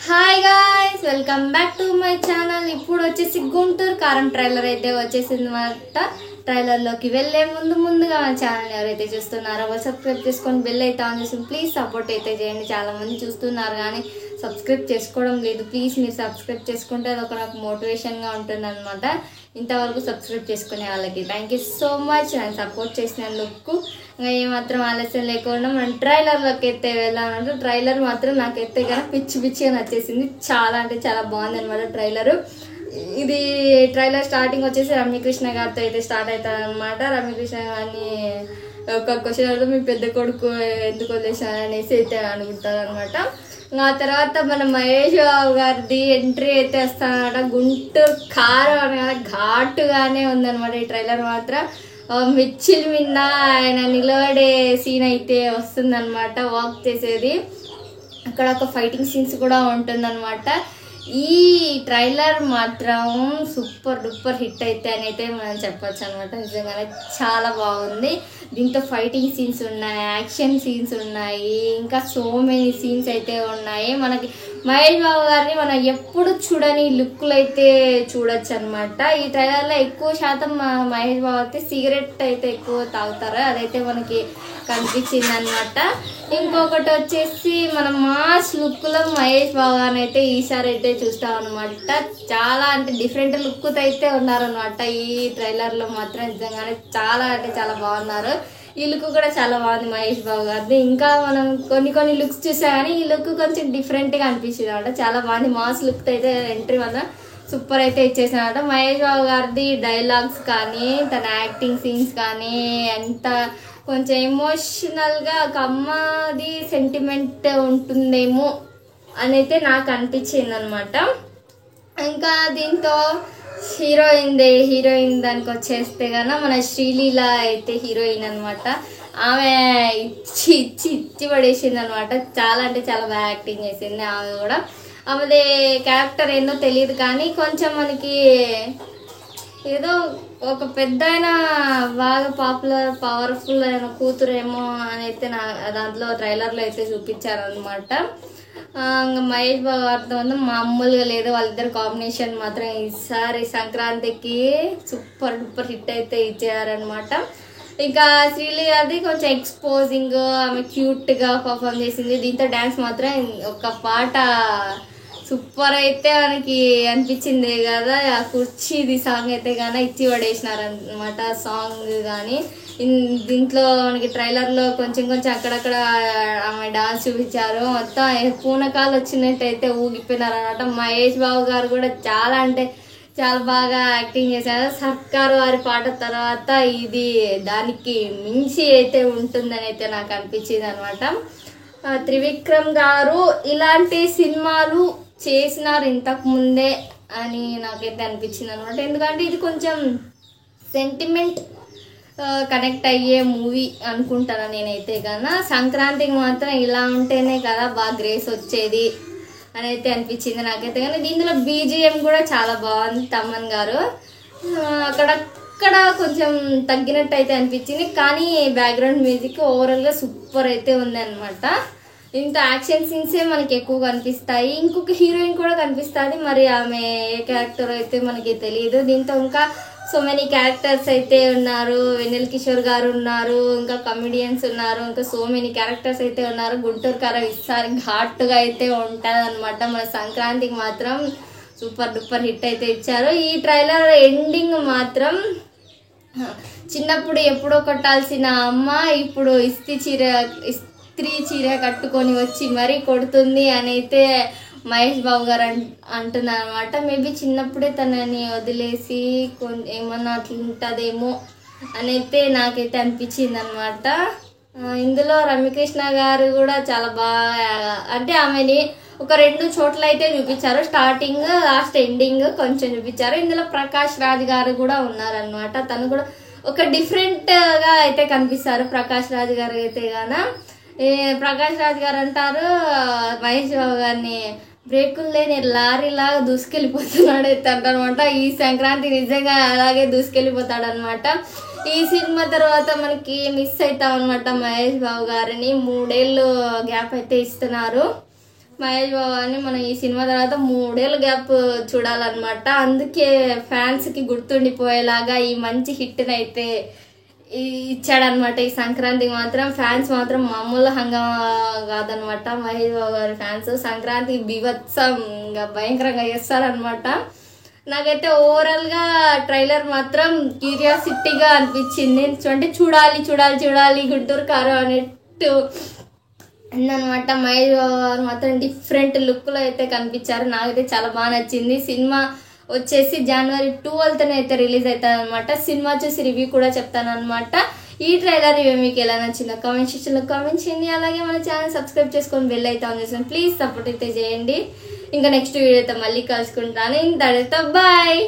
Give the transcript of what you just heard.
Hi guys, welcome back to my channel. ఇప్పుడు వచ్చేసి గుంటూరు కారం ట్రైలర్ అయితే వచ్చేసింది అన్నమాట. ట్రైలర్లోకి వెళ్ళే ముందుగా మన ఛానల్ ఎవరైతే చూస్తున్నారో వాళ్ళు సబ్స్క్రైబ్ చేసుకొని బెల్ అయితే ఆన్ చేసి ప్లీజ్ సపోర్ట్ అయితే చేయండి. చాలా మంది చూస్తున్నారు కానీ సబ్స్క్రైబ్ చేసుకోవడం లేదు. ప్లీజ్ మీరు సబ్స్క్రైబ్ చేసుకుంటే అది ఒక నాకు మోటివేషన్గా ఉంటుంది అనమాట. ఇంతవరకు సబ్స్క్రైబ్ చేసుకునే వాళ్ళకి థ్యాంక్ యూ సో మచ్. నేను సపోర్ట్ చేసినందుకు. ఇంకా ఏమాత్రం ఆలస్యం లేకుండా మనం ట్రైలర్లోకి అయితే వెళ్ళామంటే ట్రైలర్ మాత్రం నాకైతే కానీ పిచ్చిగా నచ్చేసింది. చాలా అంటే చాలా బాగుంది అనమాట ట్రైలరు. ఇది ట్రైలర్ స్టార్టింగ్ వచ్చేసి రమ్యకృష్ణ గారితో అయితే స్టార్ట్ అవుతుంది అనమాట. రమ్యకృష్ణ గారిని ఒక క్వశ్చన్ అడిగితే మీ పెద్ద కొడుకు ఎందుకు వదిలేసాను అనేసి అయితే అనుకుంటారు అనమాట. ఆ తర్వాత మన మహేష్ బాబు గారిది ఎంట్రీ అయితే వస్తానమాట. గుంటూరు కారం అనగా ఘాటుగానే ఉందన్నమాట ఈ ట్రైలర్ మాత్రం. మిర్చిల మీద ఆయన నిలబడే సీన్ అయితే వస్తుందన్నమాట, వాక్ చేసేది. అక్కడ ఒక ఫైటింగ్ సీన్స్ కూడా ఉంటుందన్నమాట. ఈ ట్రైలర్ మాత్రం సూపర్ డూపర్ హిట్ అయితే అని అయితే మనం చెప్పొచ్చు అనమాట. నిజంగానే చాలా బాగుంది. దీంతో ఫైటింగ్ సీన్స్ ఉన్నాయి, యాక్షన్ సీన్స్ ఉన్నాయి, ఇంకా సో మెనీ సీన్స్ అయితే ఉన్నాయి. మనకి మహేష్ బాబు గారిని మనం ఎప్పుడు చూడని లుక్లు అయితే చూడొచ్చు అనమాట. ఈ ట్రైలర్లో ఎక్కువ శాతం మహేష్ బాబు అయితే సిగరెట్ అయితే ఎక్కువ తాగుతారు, అదైతే మనకి కనిపించింది అనమాట. ఇంకొకటి వచ్చేసి మనం మాస్ లుక్లో మహేష్ బాబు గారిని అయితే ఈసారి అయితే చూస్తాం అనమాట. చాలా అంటే డిఫరెంట్ లుక్ అయితే ఉన్నారనమాట ఈ ట్రైలర్లో మాత్రం. నిజంగానే చాలా అంటే చాలా బాగున్నారు. ఈ లుక్ కూడా చాలా బాగుంది మహేష్ బాబు గారిది. ఇంకా మనం కొన్ని లుక్స్ చూసా కానీ ఈ లుక్ కొంచెం డిఫరెంట్గా అనిపించింది అనమాట. చాలా బాగుంది. మాస్ లుక్ అయితే ఎంట్రీ వల్ల సూపర్ అయితే ఇచ్చేసానమాట. మహేష్ బాబు గారిది డైలాగ్స్ కానీ తన యాక్టింగ్ సీన్స్ కానీ ఎంత కొంచెం ఎమోషనల్గా ఒక అమ్మది సెంటిమెంట్ ఉంటుందేమో అని అయితే నాకు అనిపించింది అనమాట. ఇంకా దీంతో హీరోయిన్ దానికి వచ్చేస్తే కన్నా మన శ్రీలీల అయితే హీరోయిన్ అనమాట. ఆమె ఇచ్చి పడేసింది అనమాట. చాలా అంటే చాలా బాగా యాక్టింగ్ చేసింది ఆమె కూడా. ఆమెది క్యారెక్టర్ ఏందో తెలియదు కానీ కొంచెం మనకి ఏదో ఒక పెద్ద అయిన బాగా పవర్ఫుల్ అయిన కూతురేమో అని అయితే దాంట్లో ట్రైలర్లో అయితే చూపించారనమాట. ఇంకా మహేష్ బాబు గారితో మామూలుగా లేదు. వాళ్ళిద్దరు కాంబినేషన్ మాత్రం ఈసారి సంక్రాంతికి సూపర్ డూపర్ హిట్ అయితే ఇచ్చారనమాట. ఇంకా శ్రీలీలది కొంచెం ఎక్స్పోజింగ్, ఆమె క్యూట్గా పర్ఫామ్ చేసింది. దీంతో డ్యాన్స్ మాత్రం ఒక పాట సూపర్ అయితే మనకి అనిపించింది కదా. ఆ కుర్చీది సాంగ్ అయితే కానీ ఇచ్చి పడేసినారనమాట సాంగ్ కానీ. దీంట్లో మనకి ట్రైలర్లో కొంచెం అక్కడక్కడ ఆమె డాన్స్ చూపించారు. మొత్తం పూనకాలు వచ్చినట్టయితే ఊగిపోయినారనమాట. మహేష్ బాబు గారు కూడా చాలా అంటే చాలా బాగా యాక్టింగ్ చేశారు. సర్కారు వారి పాట తర్వాత ఇది దానికి మించి అయితే ఉంటుందని అయితే నాకు అనిపించింది అనమాట. త్రివిక్రమ్ గారు ఇలాంటి సినిమాలు చేసినారు ఇంతకు ముందే అని నాకైతే అనిపించింది అనమాట. ఎందుకంటే ఇది కొంచెం సెంటిమెంట్ కనెక్ట్ అయ్యే మూవీ అనుకుంటాను నేనైతే కన్నా. సంక్రాంతికి మాత్రం ఇలా ఉంటేనే కదా బాగా గ్రేస్ వచ్చేది అని అయితే అనిపించింది నాకైతే. కానీ దీంట్లో బీజిఎం కూడా చాలా బాగుంది. తమన్ గారు అక్కడక్కడ కొంచెం తగ్గినట్టు అయితే అనిపించింది, కానీ బ్యాక్గ్రౌండ్ మ్యూజిక్ ఓవరాల్గా సూపర్ అయితే ఉంది అనమాట. ఇంత యాక్షన్ సీన్సే మనకి ఎక్కువ కనిపిస్తాయి. ఇంకొక హీరోయిన్ కూడా కనిపిస్తుంది, మరి ఆమె ఏ క్యారెక్టర్ అయితే మనకి తెలియదు. దీంతో ఇంకా సో మెనీ క్యారెక్టర్స్ అయితే ఉన్నారు. వెన్నెల కిషోర్ గారు ఉన్నారు, ఇంకా కమెడియన్స్ ఉన్నారు, ఇంకా సో మెనీ క్యారెక్టర్స్ అయితే ఉన్నారు. గుంటూరు కారం ఈసారి ఘాటుగా అయితే ఉంటుంది అనమాట. మన సంక్రాంతికి మాత్రం సూపర్ డూపర్ హిట్ అయితే ఇచ్చారు. ఈ ట్రైలర్ ఎండింగ్ మాత్రం చిన్నప్పుడు ఎప్పుడో కొట్టాల్సిన అమ్మ ఇప్పుడు ఇస్త్రీ చీర కట్టుకొని వచ్చి మరీ కొడుతుంది అని అయితే మహేష్ బాబు గారు అంటున్నారు అనమాట. మేబీ చిన్నప్పుడే తనని వదిలేసి ఏమన్నా అట్లుంటుందేమో అని అయితే నాకైతే అనిపించింది అనమాట. ఇందులో రమ్యకృష్ణ గారు కూడా చాలా బాగా అంటే ఆమెని ఒక 2 చోట్ల అయితే చూపించారు. స్టార్టింగ్, లాస్ట్, ఎండింగ్ కొంచెం చూపించారు. ఇందులో ప్రకాష్ రాజ్ గారు కూడా ఉన్నారనమాట. తను కూడా ఒక డిఫరెంట్గా అయితే కనిపిస్తారు. ప్రకాష్ రాజ్ గారు అయితే గాన ప్రకాష్ రాజ్ గారు అంటారు మహేష్ బాబు గారిని బ్రేకులు లేని లారీలాగా దూసుకెళ్ళిపోతున్నాడు అయితే అంటారనమాట. ఈ సంక్రాంతి నిజంగా అలాగే దూసుకెళ్ళిపోతాడు అనమాట. ఈ సినిమా తర్వాత మనకి మిస్ అవుతాం అనమాట మహేష్ బాబు గారిని. 3 ఏళ్ళు గ్యాప్ అయితే ఇస్తున్నారు. మహేష్ బాబుని మనం ఈ సినిమా తర్వాత 3 ఏళ్ళ గ్యాప్ చూడాలన్నమాట. అందుకే ఫ్యాన్స్కి గుర్తుండిపోయేలాగా ఈ మంచి హిట్ని అయితే ఇచ్చాడనమాట. ఈ సంక్రాంతికి మాత్రం ఫ్యాన్స్ మాత్రం మామూలు హంగామా కాదనమాట. మహేష్ బాబు గారి ఫ్యాన్స్ సంక్రాంతికి బీభత్సంగా భయంకరంగా చేస్తారనమాట. నాకైతే ఓవరాల్గా ట్రైలర్ మాత్రం క్యూరియాసిటీగా అనిపించింది. అంటే చూడాలి చూడాలి చూడాలి గుంటూరు కారం అనేట్టు అనమాట. మహేష్ బాబు గారు మాత్రం డిఫరెంట్ లుక్లో అయితే కనిపించారు. నాకైతే చాలా బాగా నచ్చింది. సినిమా వచ్చేసి January 12th అయితే రిలీజ్ అవుతుంది అనమాట. సినిమా చూసి రివ్యూ కూడా చెప్తాను అనమాట. ఈ ట్రైలర్ రివ్యూ మీకు ఎలా నచ్చిందో కామెంట్ సెక్షన్లో కామెంట్ చేయండి. అలాగే మన ఛానల్ సబ్స్క్రైబ్ చేసుకొని బెల్ అయితే ఆన్ చేసాను. ప్లీజ్ సపోర్ట్ అయితే చేయండి. ఇంకా నెక్స్ట్ వీడియో అయితే మళ్ళీ కలుసుకుంటాను. ఇంత బాయ్.